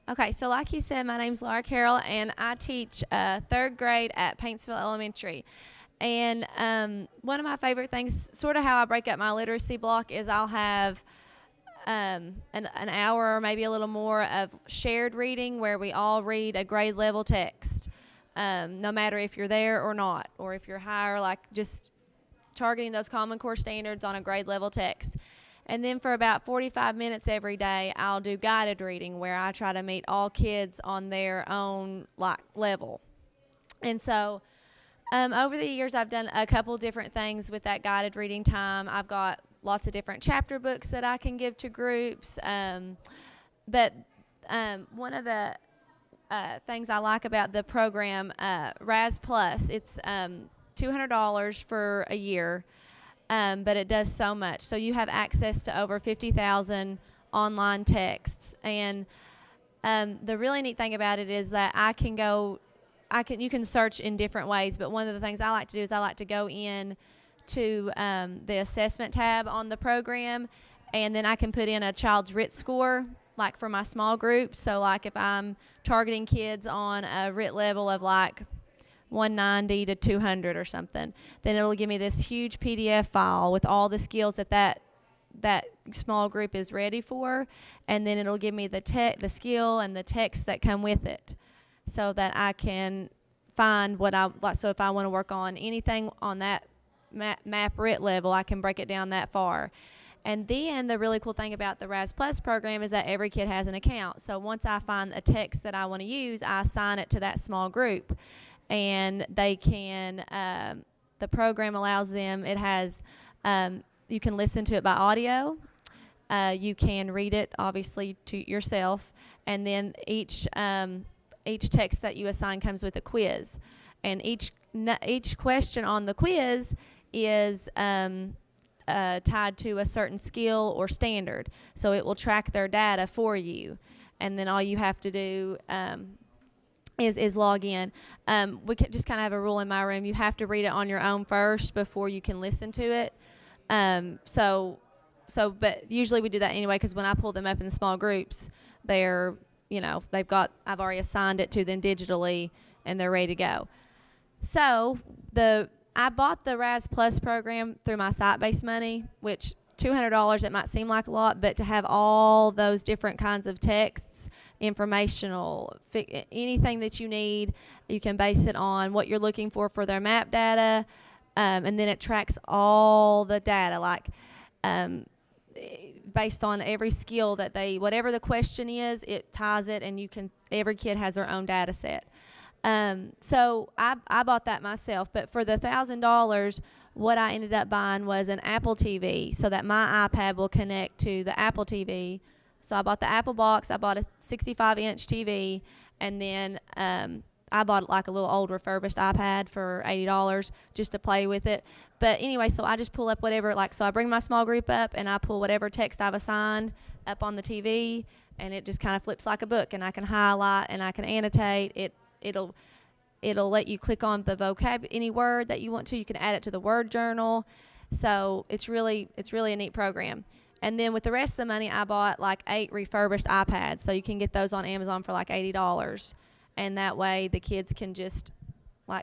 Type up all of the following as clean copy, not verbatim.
Okay, so like you said, my name's Laura Carroll, and I teach third grade at Paintsville Elementary. And one of my favorite things, sort of how I break up my literacy block, is I'll have an hour or maybe a little more of shared reading where we all read a grade level text, no matter if you're there or not, or if you're higher, like just targeting those Common Core standards on a grade level text. And then for about 45 minutes every day, I'll do guided reading where I try to meet all kids on their own level. And so over the years, I've done a couple different things with that guided reading time. I've got lots of different chapter books that I can give to groups. But one of the things I like about the program, Raz Plus, it's $200 for a year. But it does so much. So you have access to over 50,000 online texts. And the really neat thing about it is that you can search in different ways. But one of the things I like to do is I like to go in to the assessment tab on the program, and then I can put in a child's RIT score, like for my small group. So like if I'm targeting kids on a RIT level of like 190 to 200 or something, then it'll give me this huge PDF file with all the skills that small group is ready for, and then it'll give me the skill and the text that come with it, so that I can find what I like. So if I want to work on anything on that map RIT level, I can break it down that far. And then the really cool thing about the Raz Plus program is that every kid has an account. So once I find a text that I want to use, I assign it to that small group. And they can, the program allows them, it has, you can listen to it by audio. You can read it, obviously, to yourself. And then each text that you assign comes with a quiz. And each question on the quiz is tied to a certain skill or standard. So it will track their data for you. And then all you have to do is log in. We just kind of have a rule in my room. You have to read it on your own first before you can listen to it. But usually we do that anyway, because when I pull them up in small groups, I've already assigned it to them digitally, and they're ready to go. So I bought the Raz Plus program through my site-based money, which $200, it might seem like a lot, but to have all those different kinds of texts, informational, anything that you need, you can base it on what you're looking for their map data, and then it tracks all the data, like based on every skill that whatever the question is, it ties it, and every kid has their own data set. So I bought that myself, but for the $1,000, what I ended up buying was an Apple TV, so that my iPad will connect to the Apple TV. So I bought the Apple box, I bought a 65-inch TV, and then I bought like a little old refurbished iPad for $80 just to play with it. But anyway, so I just pull up whatever, so I bring my small group up, and I pull whatever text I've assigned up on the TV, and it just kind of flips like a book, and I can highlight and I can annotate. It'll let you click on the any word that you want to. You can add it to the word journal. So it's really a neat program. And then with the rest of the money, I bought like 8 refurbished iPads. So you can get those on Amazon for like $80. And that way the kids can just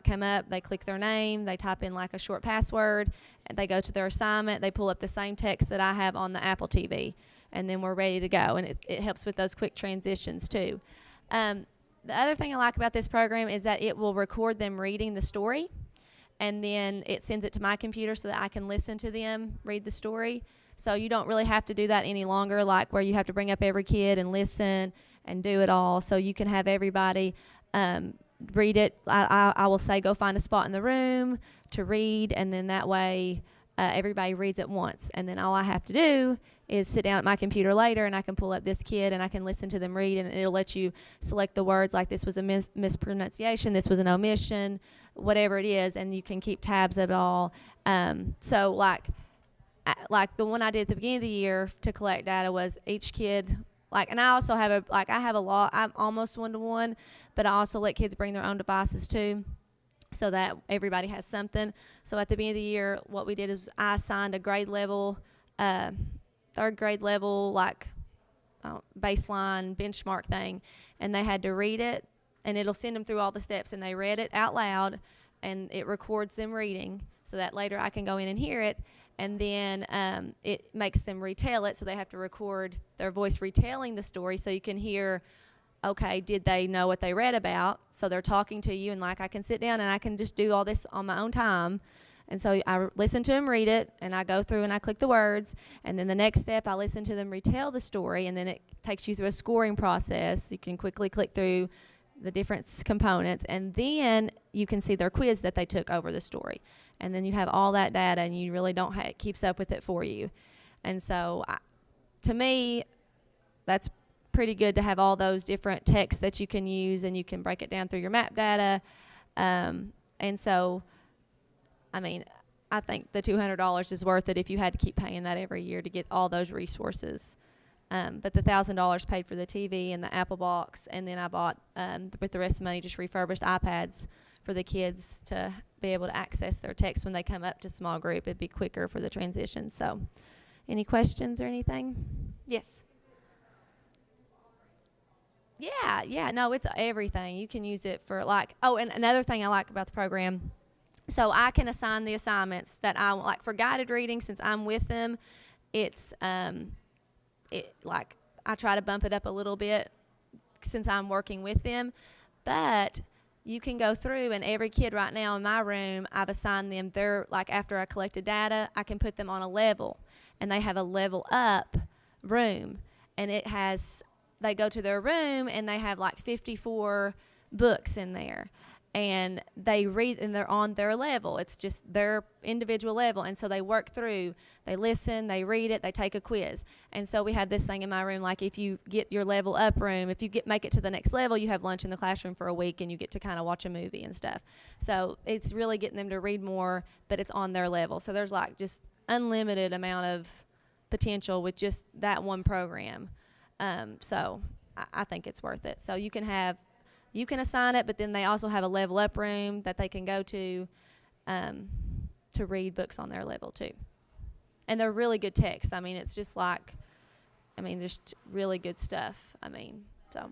come up, they click their name, they type in like a short password, and they go to their assignment, they pull up the same text that I have on the Apple TV, and then we're ready to go. And it helps with those quick transitions too. The other thing I like about this program is that it will record them reading the story, and then it sends it to my computer so that I can listen to them read the story. So you don't really have to do that any longer, like where you have to bring up every kid and listen and do it all. So you can have everybody read it. I will say go find a spot in the room to read, and then that way everybody reads at once. And then all I have to do is sit down at my computer later, and I can pull up this kid and I can listen to them read, and it'll let you select the words, like this was a mispronunciation, this was an omission, whatever it is, and you can keep tabs of it all. So like the one I did at the beginning of the year to collect data was each kid, and I also have I'm almost one-to-one, but I also let kids bring their own devices too, so that everybody has something. So at the beginning of the year, what we did is I assigned a grade level, third grade level, baseline benchmark thing, and they had to read it, and it'll send them through all the steps, and they read it out loud, and it records them reading so that later I can go in and hear it, and then it makes them retell it, so they have to record their voice retelling the story so you can hear, okay, did they know what they read about? So they're talking to you, and like I can sit down and I can just do all this on my own time. And so I listen to them read it, and I go through and I click the words, and then the next step I listen to them retell the story, and then it takes you through a scoring process. You can quickly click through the different components, and then you can see their quiz that they took over the story. And then you have all that data, and you really don't it keeps up with it for you. And so to me, that's pretty good to have all those different texts that you can use, and you can break it down through your map data. And so, I mean, I think the $200 is worth it if you had to keep paying that every year to get all those resources. But the $1,000 paid for the TV and the Apple box, and then I bought, with the rest of the money, just refurbished iPads for the kids to be able to access their text when they come up to small group. It'd be quicker for the transition. So, any questions or anything? Yes. Yeah, no, it's everything. You can use it for and another thing I like about the program, so I can assign the assignments that I like for guided reading. Since I'm with them, it's I try to bump it up a little bit since I'm working with them, but you can go through, and every kid right now in my room, I've assigned them after I collected data, I can put them on a level, and they have a level up room, and they go to their room, and they have 54 books in there, and they read, and they're on their level. It's just their individual level, and so they work through, they listen, they read it, they take a quiz. And so we have this thing in my room, if you get your level up room, if you make it to the next level, you have lunch in the classroom for a week, and you get to kind of watch a movie and stuff. So it's really getting them to read more, but it's on their level. So there's just unlimited amount of potential with just that one program. So I think it's worth it. So you can assign it, but then they also have a level up room that they can go to read books on their level too. And they're really good texts. I mean, it's just just really good stuff. So.